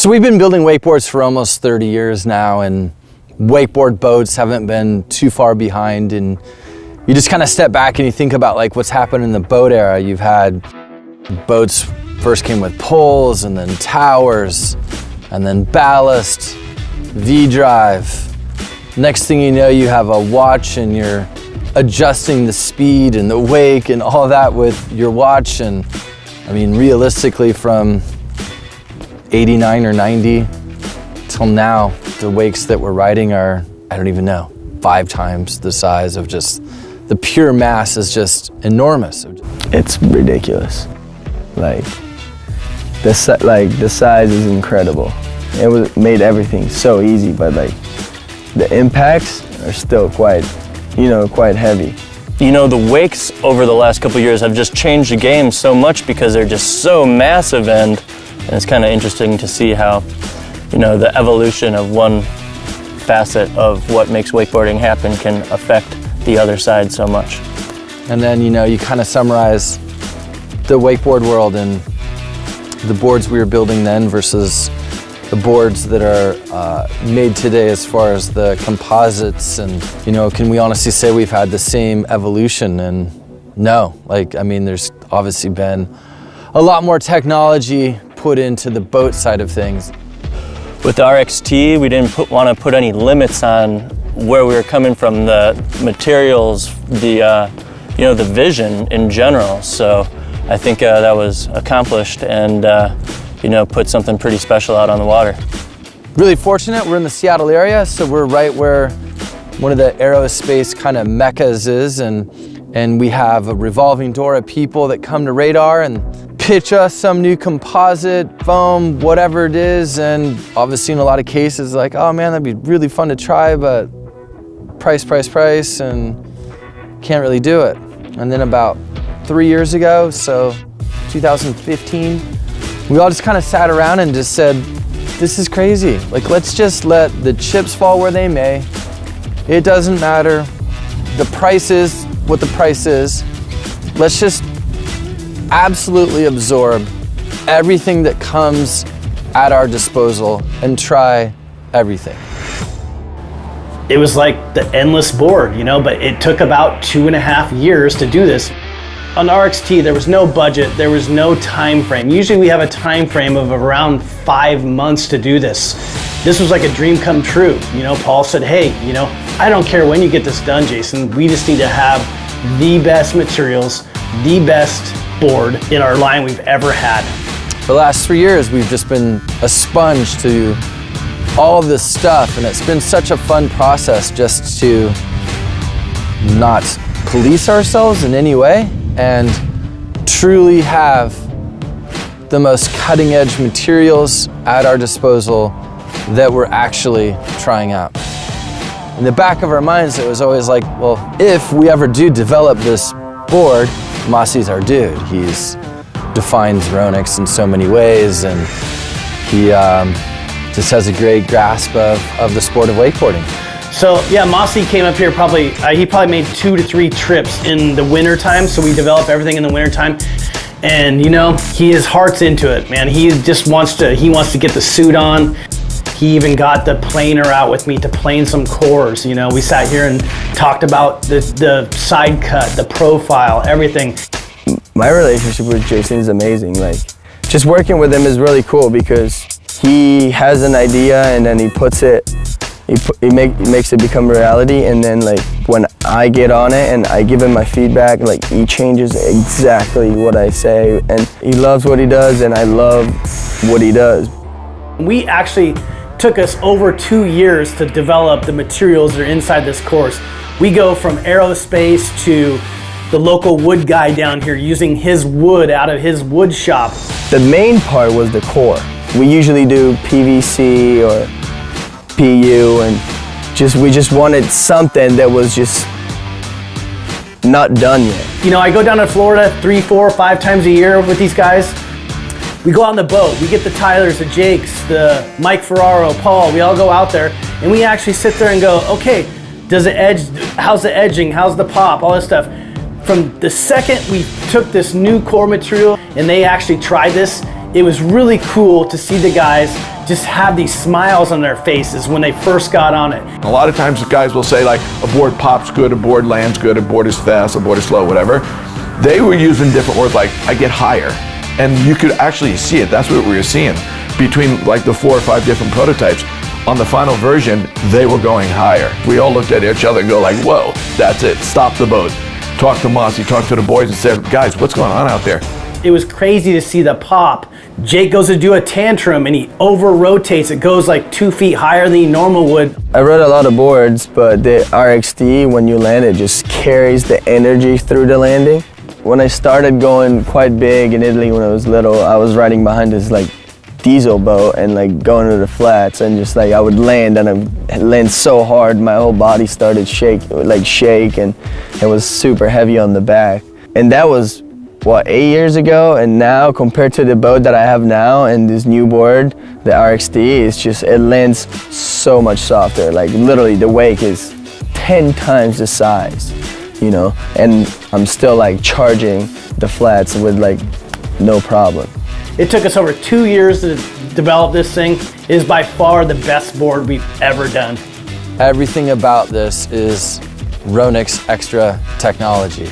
So we've been building wakeboards for almost 30 years now, and wakeboard boats haven't been too far behind. And you just kind of step back and you think about like what's happened in the boat era. You've had boats first came with poles, and then towers, and then ballast, V-drive. Next thing you know, you have a watch and you're adjusting the speed and the wake and all that with your watch. And I mean, realistically, from 89 or 90 till now, the wakes that we're riding are, I don't even know, 5 times the size of just, the pure mass is just enormous. It's ridiculous. Like the size is incredible. It made everything so easy, but like the impacts are still quite heavy. You know, the wakes over the last couple of years have just changed the game so much because they're just so massive, and it's kind of interesting to see how, you know, the evolution of one facet of what makes wakeboarding happen can affect the other side so much. And then, you know, you kind of summarize the wakeboard world and the boards we were building then versus the boards that are made today as far as the composites. And, you know, can we honestly say we've had the same evolution? And no, like, I mean, there's obviously been a lot more technology put into the boat side of things. With the RXT, we didn't want to put any limits on where we were coming from, the materials, the you know, the vision in general. So I think that was accomplished, and you know, put something pretty special out on the water. Really fortunate, we're in the Seattle area, so we're right where one of the aerospace kind of meccas is, and we have a revolving door of people that come to Radar and pitch us some new composite, foam, whatever it is. And obviously in a lot of cases like, oh man, that'd be really fun to try, but price, and can't really do it. And then about 3 years ago, so 2015, we all just kind of sat around and just said, this is crazy. Like, let's just let the chips fall where they may. It doesn't matter. The price is what the price is. Let's just absolutely absorb everything that comes at our disposal and try everything. It was like the endless board, you know, but it took about 2.5 years to do this. On RXT, there was no budget, there was no time frame. Usually we have a time frame of around 5 months to do this. This was like a dream come true. You know, Paul said, hey, you know, I don't care when you get this done, Jason. We just need to have the best materials, the best board in our line we've ever had. For the last 3 years, we've just been a sponge to all of this stuff, and it's been such a fun process just to not police ourselves in any way and truly have the most cutting edge materials at our disposal that we're actually trying out. In the back of our minds, it was always like, well, if we ever do develop this board, Massi's our dude. He's defines Ronix in so many ways, and he just has a great grasp of the sport of wakeboarding. So yeah, Massi came up here he probably made 2 to 3 trips in the winter time. So we develop everything in the winter time. And you know, his heart's into it, man. He just wants to get the suit on. He even got the planer out with me to plane some cores. You know, we sat here and talked about the side cut, the profile, everything. My relationship with Jason is amazing. Like, just working with him is really cool because he has an idea and then he puts it, he makes it become reality, and then like when I get on it and I give him my feedback, like he changes exactly what I say, and he loves what he does and I love what he does. We actually took us over 2 years to develop the materials that are inside this course. We go from aerospace to the local wood guy down here using his wood out of his wood shop. The main part was the core. We usually do PVC or PU, and we just wanted something that was just not done yet. You know, I go down to Florida 3, 4, 5 times a year with these guys. We go out on the boat, we get the Tylers, the Jakes, the Mike Ferraro, Paul, we all go out there and we actually sit there and go, okay, does it edge, how's the edging, how's the pop, all this stuff. From the second we took this new core material and they actually tried this, It was really cool to see the guys just have these smiles on their faces when they first got on it. A lot of times guys will say like, a board pops good, a board lands good, a board is fast, a board is slow, whatever. They were using different words like, I get higher. And you could actually see it. That's what we were seeing between like the 4 or 5 different prototypes. On the final version, they were going higher. We all looked at each other and go like, whoa, that's it, stop the boat. Talk to Massi, talk to the boys and said, guys, what's going on out there? It was crazy to see the pop. Jake goes to do a tantrum and he over rotates. It goes like 2 feet higher than he normally would. I rode a lot of boards, but the RXT, when you land, it just carries the energy through the landing. When I started going quite big in Italy when I was little, I was riding behind this like diesel boat and like going to the flats, and just like I would land and I land so hard my whole body started shake and it was super heavy on the back. And that was what, 8 years ago, and now compared to the boat that I have now and this new board, the RXT, is just, it lands so much softer. Like literally the wake is 10 times the size, you know, and I'm still like charging the flats with like no problem. It took us over 2 years to develop this thing. It is by far the best board we've ever done. Everything about this is Ronix Extra technology.